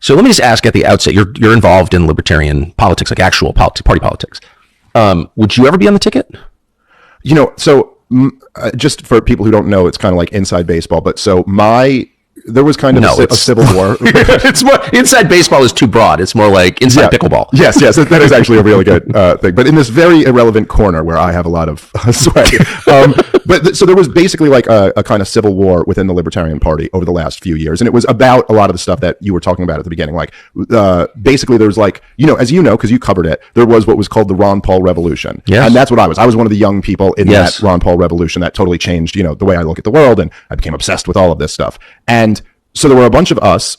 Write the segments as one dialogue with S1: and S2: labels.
S1: So let me just ask at the outset, you're involved in libertarian politics, like actual party politics. Would you ever be on the ticket?
S2: So just for people who don't know, it's kind of like inside baseball. But so there was kind of a civil war.
S1: It's more inside baseball is too broad. It's more like inside pickleball.
S2: Yes, that is actually a really good thing. But in this very irrelevant corner where I have a lot of sway. So there was basically like a kind of civil war within the Libertarian Party over the last few years. And it was about a lot of the stuff that you were talking about at the beginning. Like basically there was like, as you know, because you covered it, there was what was called the Ron Paul Revolution. Yes. And that's what I was. I was one of the young people in that Ron Paul Revolution that totally changed, the way I look at the world. And I became obsessed with all of this stuff. And so there were a bunch of us,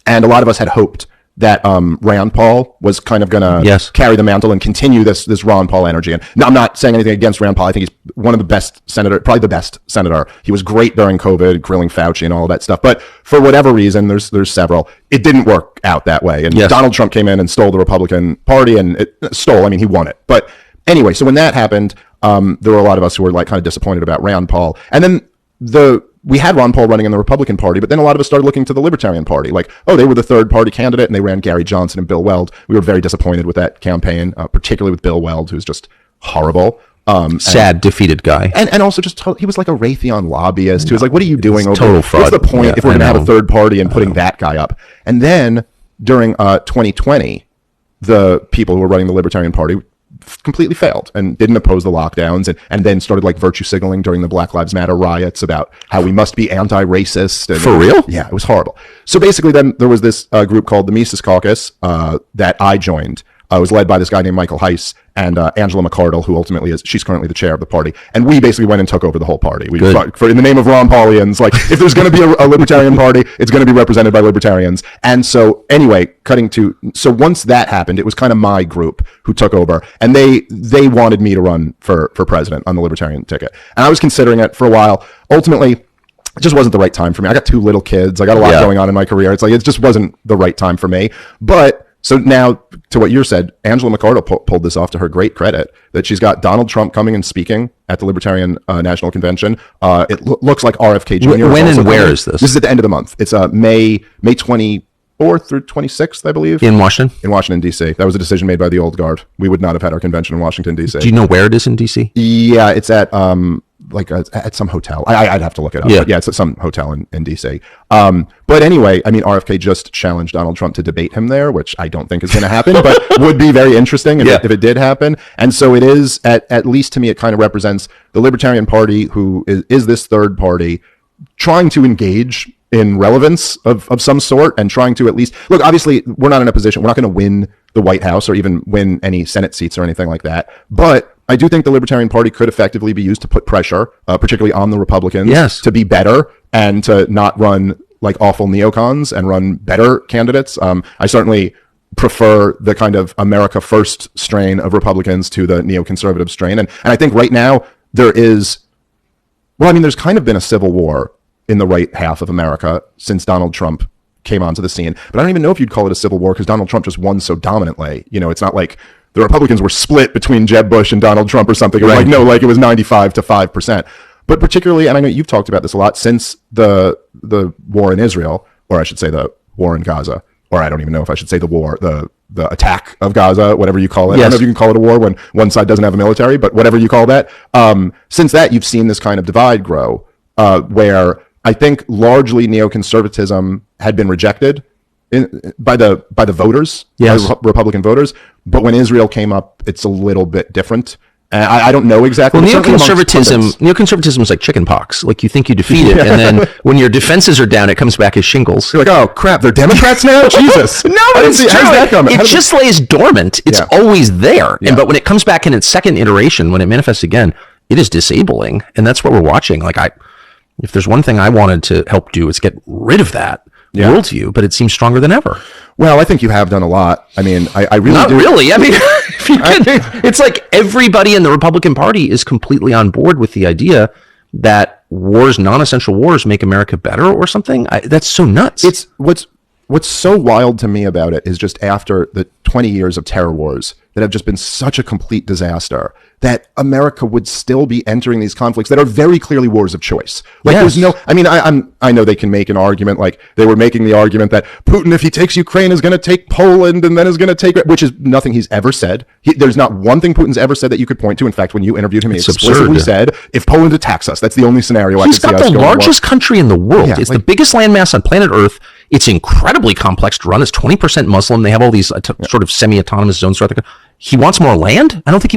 S2: and a lot of us had hoped that Rand Paul was kind of going to carry the mantle and continue this Ron Paul energy. And now, I'm not saying anything against Rand Paul. I think he's one of the best senator, probably the best senator. He was great during COVID, grilling Fauci and all of that stuff. But for whatever reason, there's several, it didn't work out that way. And Donald Trump came in and stole the Republican Party, and he won it. But anyway, so when that happened, there were a lot of us who were like kind of disappointed about Rand Paul. And then we had Ron Paul running in the Republican Party, but then a lot of us started looking to the Libertarian Party. Like, they were the third party candidate, and they ran Gary Johnson and Bill Weld. We were very disappointed with that campaign, particularly with Bill Weld, who's just horrible.
S1: Sad, defeated guy.
S2: And also he was like a Raytheon lobbyist who was like, what are you doing over
S1: total fraud.
S2: What's the point if we're going to have a third party and putting that guy up? And then during 2020, the people who were running the Libertarian Party completely failed and didn't oppose the lockdowns and then started like virtue signaling during the Black Lives Matter riots about how we must be anti-racist. And,
S1: for real?
S2: Yeah, it was horrible. So basically then there was this group called the Mises Caucus that I joined. It was led by this guy named Michael Heiss and Angela McArdle, who ultimately she's currently the chair of the party. And we basically went and took over the whole party. We fought in the name of Ron Paulians, like if there's going to be a libertarian party, it's going to be represented by libertarians. And so anyway, so once that happened, it was kind of my group who took over, and they wanted me to run for president on the libertarian ticket. And I was considering it for a while. Ultimately, it just wasn't the right time for me. I got 2 little kids. I got a lot going on in my career. It's like, it just wasn't the right time for me. But so now, to what you said, Angela McArdle pulled this off to her great credit, that she's got Donald Trump coming and speaking at the Libertarian National Convention. It looks like RFK Jr.
S1: When and where is this?
S2: This is at the end of the month. It's May 24th through 26th, I believe.
S1: In Washington?
S2: In Washington, D.C. That was a decision made by the old guard. We would not have had our convention in Washington, D.C.
S1: Do you know where it is in D.C.?
S2: Yeah, it's at at some hotel. I'd have to look it up. Yeah, it's at some hotel in D.C. But anyway, I mean, RFK just challenged Donald Trump to debate him there, which I don't think is going to happen, but would be very interesting if it did happen. And so it is, at least to me, it kind of represents the Libertarian Party, who is this third party trying to engage in relevance of some sort, and trying to at least look. Obviously, we're not in a position, we're not going to win the White House or even win any Senate seats or anything like that, but I do think the Libertarian Party could effectively be used to put pressure, particularly on the Republicans, to be better and to not run like awful neocons and run better candidates. I certainly prefer the kind of America First strain of Republicans to the neoconservative strain. And I think right now there's kind of been a civil war in the right half of America since Donald Trump came onto the scene. But I don't even know if you'd call it a civil war, because Donald Trump just won so dominantly. It's not like the Republicans were split between Jeb Bush and Donald Trump or something. It was it was 95 to 5%. But particularly, and I know you've talked about this a lot, since the war in Israel, or I should say the war in Gaza, or I don't even know if I should say the attack of Gaza, whatever you call it. I don't know if you can call it a war when one side doesn't have a military, but whatever you call that. Since that, you've seen this kind of divide grow, where I think largely neoconservatism had been rejected by the voters, by Republican voters. But when Israel came up, it's a little bit different. I don't know exactly.
S1: Well, neoconservatism is like chicken pox. Like, you think you defeat it, and then when your defenses are down, it comes back as shingles.
S2: You're like, oh crap, they're Democrats now? Jesus.
S1: No, it's true. How's that coming? It just lays dormant. It's always there. Yeah. But when it comes back in its second iteration, when it manifests again, it is disabling. And that's what we're watching. Like, if there's one thing I wanted to help do, it's get rid of that worldview, but it seems stronger than ever.
S2: Well, I think you have done a lot. I mean, I really
S1: Not
S2: do.
S1: really. I mean, if you it's like everybody in the Republican Party is completely on board with the idea that non-essential wars make America better or something. That's so nuts.
S2: It's what's so wild to me about it is just after the 20 years of terror wars that have just been such a complete disaster, that America would still be entering these conflicts that are very clearly wars of choice. Like there's no, I mean, I know they can make an argument, like they were making the argument that Putin, if he takes Ukraine, is going to take Poland and then is going to take, which is nothing he's ever said. There's not one thing Putin's ever said that you could point to. In fact, when you interviewed him, he explicitly said, if Poland attacks us, that's the only scenario I can see. He's got the largest
S1: country in the world. It's the biggest landmass on planet Earth. It's incredibly complex to run. It's 20% Muslim. They have all these sort of semi-autonomous zones throughout the country. He wants more land? I don't think he